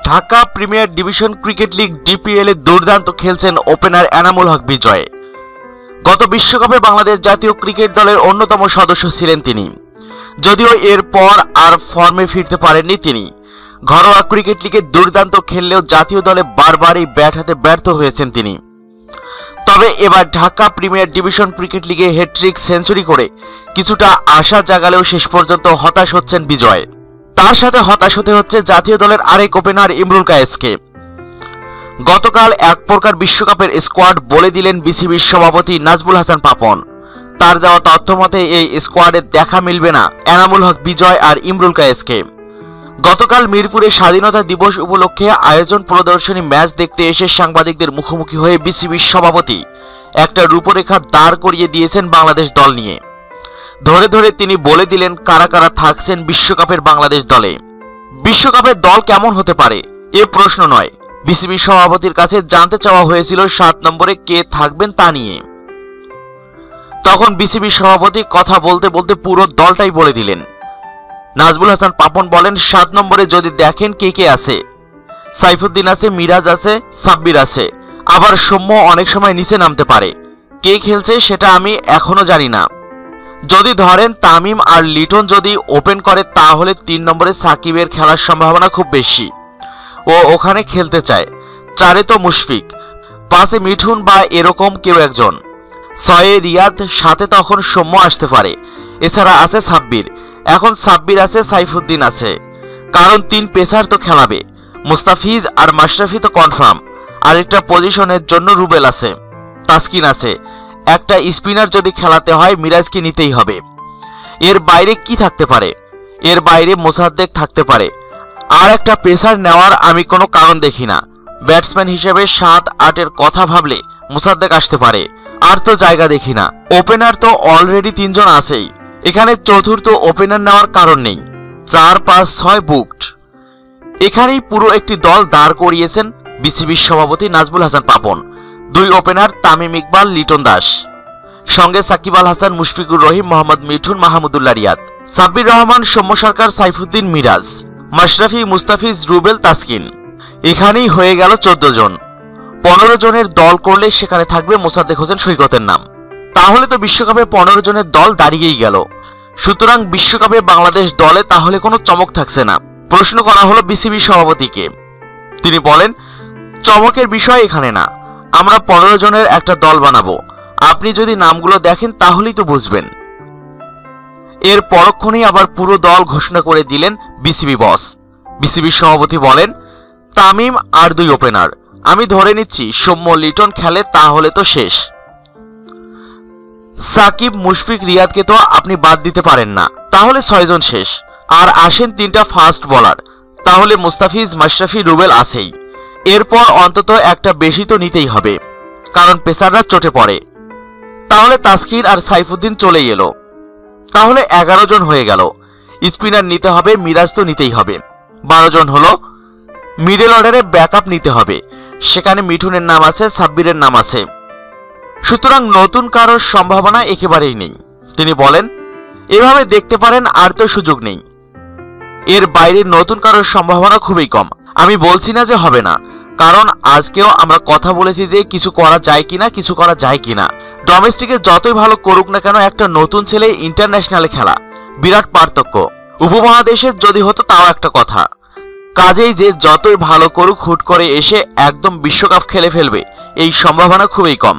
Dhaka premier division cricket league DPL এ দুর্দান্ত খেলছেন ওপেনার এনামুল হক বিজয়। গত বিশ্বকাপে বাংলাদেশ জাতীয় ক্রিকেট দলের অন্যতম সদস্য ছিলেন তিনি, যদিও এরপর আর ফর্মে ফিরতে পারেননি তিনি। ঘরোয়া ক্রিকেট লিগে দুর্দান্ত খেললেও জাতীয় দলে বারবারই ব্যাট হাতে ব্যর্থ হয়েছেন তিনি। তবে এবার ঢাকা প্রিমিয়ার ডিভিশন ক্রিকেট লিগে হ্যাট্রিক সেঞ্চুরি করে কিছুটা আশা জাগালেও শেষ পর্যন্ত হতাশ হচ্ছেন বিজয়। তার সাথে হতাশ হতে হচ্ছে জাতীয় দলের আরেক ওপেনার ইমরুল কায়েসকে। গতকাল এক প্রকার বিশ্বকাপের স্কোয়াড বলে দিলেন বিসিবির সভাপতি নাজমুল হাসান পাপন। তার দেওয়া তথ্য মতে এই স্কোয়াডে দেখা মিলবে না এনামুল হক বিজয় আর ইমরুল কায়েসকে। গতকাল মিরপুরে স্বাধীনতা দিবস উপলক্ষে আয়োজন প্রদর্শনী ম্যাচ দেখতে এসে সাংবাদিকদের মুখোমুখি হয়ে বিসিবির সভাপতি একটা রূপরেখা দাঁড় করিয়ে দিয়েছেন বাংলাদেশ দল নিয়ে। ধরে ধরে তিনি বলে দিলেন কারা কারা থাকছেন বিশ্বকাপের বাংলাদেশ দলে। বিশ্বকাপের দল কেমন হতে পারে এ প্রশ্ন নয়, বিসিবি সভাপতির কাছে জানতে চাওয়া হয়েছিল 7 নম্বরে কে থাকবেন তা নিয়ে। তখন বিসিবি সভাপতি কথা বলতে বলতে পুরো দলটাই বলে দিলেন। নাজমুল হাসান পাপন বলেন, 7 নম্বরে যদি দেখেন কে কে আছে, সাইফুদ্দিন আছে, মিরাজ আছে, সাব্বির আছে, আবার সৌম্য অনেক সময় নিচে নামতে পারে। কে খেলছে সেটা আমি এখনো জানি না। যদি ধরেন তামিম আর লিটন যদি ওপেন করে তাহলে 3 নম্বরে সাকিবের খেলার সম্ভাবনা খুব বেশি, ও ওখানে খেলতে চায়। 4-এ তো মুশফিক, 5-এ মিঠুন বা এরকম কেউ একজন, 6-এ রিয়াদ, 7-এ তখন সৌম্য আসতে পারে। এছাড়া আছে সাব্বির, এখন সাব্বির আছে, সাইফুদ্দিন আছে, কারণ 3 পেসার তো খেলাবে। মুস্তাফিজ আর মাশরাফি তো কনফার্ম। আরেকটা পজিশনের জন্য রুবেল আছে, তাসকিন আছে। একটা স্পিনার যদি খেলাতে হয় মিরাজকে নিতেই হবে। এর বাইরে কি থাকতে পারে? এর বাইরে মোসাদ্দেক থাকতে পারে। আর একটা পেসার নেওয়ার আমি কোনো কারণ দেখি না। ব্যাটসম্যান হিসেবে 7-8-এর কথা ভাবলে মোসাদ্দেক আসতে পারে। আর তো জায়গা দেখি না। ওপেনার তো অলরেডি 3 জন আছেই, এখানে চতুর্থ ওপেনার নেওয়ার কারণ নেই। 4-5-6 বুকড। এখানেই পুরো একটি দল দাঁড় করিয়েছেন বিসিবির সভাপতি নাজমুল হাসান পাপন। 2 ওপেনার তামিম ইকবাল, লিটন দাস, সঙ্গে সাকিব আল হাসান, মুশফিকুর রহিম, মোহাম্মদ মিঠুন, মাহমুদুল্লাহ রিয়াদ, সাব্বির রহমান, সৌম্য সরকার, সাইফুদ্দিন, মিরাজ, মাশরাফি, মুস্তাফিজ, রুবেল, তাসকিন। এখানেই হয়ে গেল 14 জন। 15 জনের দল করলে সেখানে থাকবে মোসাদ্দেক হোসেন সৈকতের নাম। তাহলে তো বিশ্বকাপে 15 জনের দল দাঁড়িয়েই গেল। সুতরাং বিশ্বকাপে বাংলাদেশ দলে তাহলে কোনো চমক থাকছে না। প্রশ্ন করা হলো বিসিবি সভাপতিকে। তিনি বলেন, চমকের বিষয় এখানে না, আমরা 15 জনের একটা দল বানাবো। আপনি যদি নামগুলো দেখেন তাহলেই তো বুঝবেন। এর পরক্ষণেই আবার পুরো দল ঘোষণা করে দিলেন বিসিবি বস। বিসিবি সভাপতি বলেন, তামিম আর 2 ওপেনার। আমি ধরে নিচ্ছি সৌম্য লিটন খেলে, তাহলে তো শেষ। সাকিব, মুশফিক, রিয়াদকে তো আপনি বাদ দিতে পারেন না, তাহলে 6 জন শেষ। আর আসেন 3টা ফাস্ট বোলার, তাহলে মুস্তাফিজ, মাশরাফি, রুবেল আছেই। এরপর অন্তত একটা বেশি তো নিতেই হবে, কারণ পেসাররা চটে পড়ে। তাহলে তাসকিন আর সাইফুদ্দিন চলেই এলো, তাহলে 11 জন হয়ে গেল। স্পিনার নিতে হবে, মিরাজ তো নিতেই হবে। 12 জন হলো। মিডল অর্ডারে ব্যাকআপ নিতে হবে, সেখানে মিঠুনের নাম আছে, সাব্বিরের নাম আছে। সুতরাং নতুন কারোর সম্ভাবনা একেবারেই নেই। তিনি বলেন, এভাবে দেখতে পারেন, আর তো সুযোগ নেই। এর বাইরে নতুন কারোর সম্ভাবনা খুবই কম। আমি বলছি না যে হবে না, কারণ আজকেও আমরা কথা বলেছি যে কিছু করা যায় কিনা। ডোমেস্টিকে যতই ভালো করুক না কেন, একটা নতুন ছেলে ইন্টারন্যাশনালে খেলা বিরাট পার্থক্য। উপমহাদেশে যদি হতো তাও একটা কথা। কাজেই যে যতই ভালো করুক, হুট করে এসে একদম বিশ্বকাপ খেলে ফেলবে এই সম্ভাবনা খুবই কম।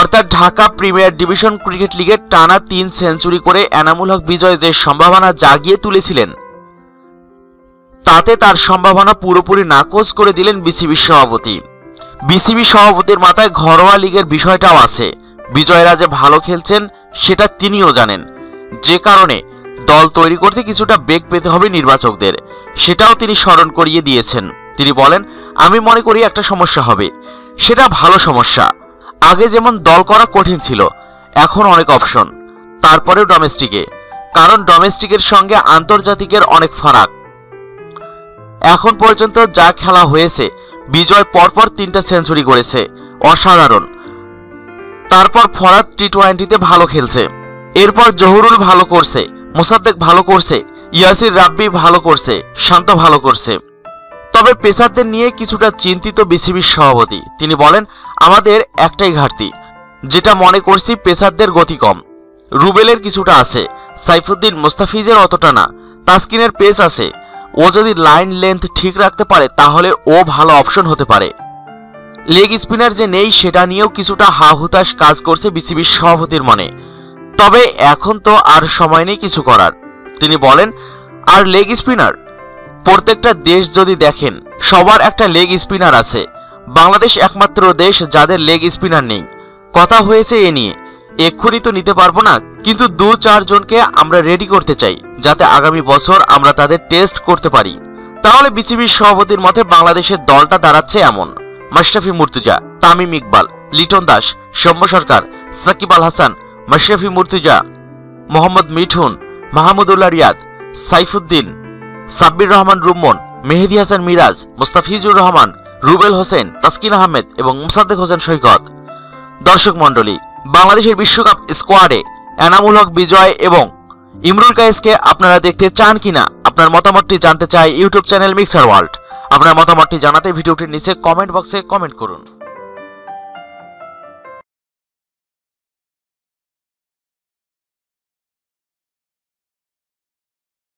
অর্থাৎ ঢাকা প্রিমিয়ার ডিভিশন ক্রিকেট লিগের টানা 3 সেঞ্চুরি করে এনামুল হক বিজয় যে সম্ভাবনা জাগিয়ে তুলেছিলেন, তাতে তার সম্ভাবনা পুরোপুরি নাকচ করে দিলেন বিসিবি সভাপতি। বিসিবি সভাপতির মাথায় ঘরোয়া লিগের বিষয়টাও আছে। বিজয়রা যে ভালো খেলছেন সেটা তিনিও জানেন, যে কারণে দল তৈরি করতে কিছুটা বেগ পেতে হবে নির্বাচকদের, সেটাও তিনি স্মরণ করিয়ে দিয়েছেন। তিনি বলেন, আমি মনে করি একটা সমস্যা হবে, সেটা ভালো সমস্যা। আগে যেমন দল করা কঠিন ছিল, এখন অনেক অপশন। তারপরেও ডোমেস্টিকে, কারণ ডোমেস্টিকের সঙ্গে আন্তর্জাতিকের অনেক ফারাক। এখন পর্যন্ত যা খেলা হয়েছে, বিজয় পরপর 3টা সেঞ্চুরি করেছে, অসাধারণ। তারপর ফরাদ টি-20তে ভালো খেলছে, এরপর জহুরুল ভালো করছে, মোসাদ্দেক ভালো করছে, ইয়াসির রাব্বি ভালো করছে, শান্ত ভালো করছে। তবে পেসারদের নিয়ে কিছুটা চিন্তিত বিসিবির সভাপতি। তিনি বলেন, আমাদের একটাই ঘাটতি, যেটা মনে করছি পেসারদের গতি কম। রুবেলের কিছুটা আছে, সাইফুদ্দিন মুস্তাফিজের অতটা না। তাসকিনের পেস আছে, ও যদি লাইন লেন্থ ঠিক রাখতে পারে তাহলে ও ভালো অপশন হতে পারে। লেগ স্পিনার যে নেই সেটা নিয়েও কিছুটা হা-হুতাশ কাজ করছে বিসিবির সভাপতির মনে। তবে এখন তো আর সময় নেই কিছু করার। তিনি বলেন, আর লেগ স্পিনার, প্রত্যেকটা দেশ যদি দেখেন সবার একটা লেগ স্পিনার আছে। বাংলাদেশ একমাত্র দেশ যাদের লেগ স্পিনার নেই। কথা হয়েছে এ নিয়ে, এক্ষুনি তো নিতে পারবো না, কিন্তু 2-4 জনকে আমরা রেডি করতে চাই যাতে আগামী বছর আমরা তাদের টেস্ট করতে পারি। তাহলে বিসিবির সভাপতির মতে বাংলাদেশের দলটা দাঁড়াচ্ছে এমন: মাশরাফি মুর্তজা, তামিম ইকবাল, লিটন দাস, সৌম্য সরকার, সাকিব আল হাসান, মাশরাফি মুর্তজা, মোহাম্মদ মিঠুন, মাহমুদুল্লাহ রিয়াদ, সাইফুদ্দিন, সাব্বির রহমান রুম্মন, মেহেদী হাসান মিরাজ, মুস্তাফিজুর রহমান, রুবেল হোসেন, তাসকিন আহমেদ এবং মোসাদ্দেক হোসেন সৈকত। দর্শক মণ্ডলী, বাংলাদেশের বিশ্বকাপ স্কোয়াডে এনামুল হক বিজয় এবং ইমরুল কায়েসকে আপনারা দেখতে চান কিনা আপনার মতামতটি জানতে চাই ইউটিউব চ্যানেল মিক্সার ওয়ার্ল্ড। আপনার মতামতটি জানাতে ভিডিওটির নিচে কমেন্ট বক্সে কমেন্ট করুন।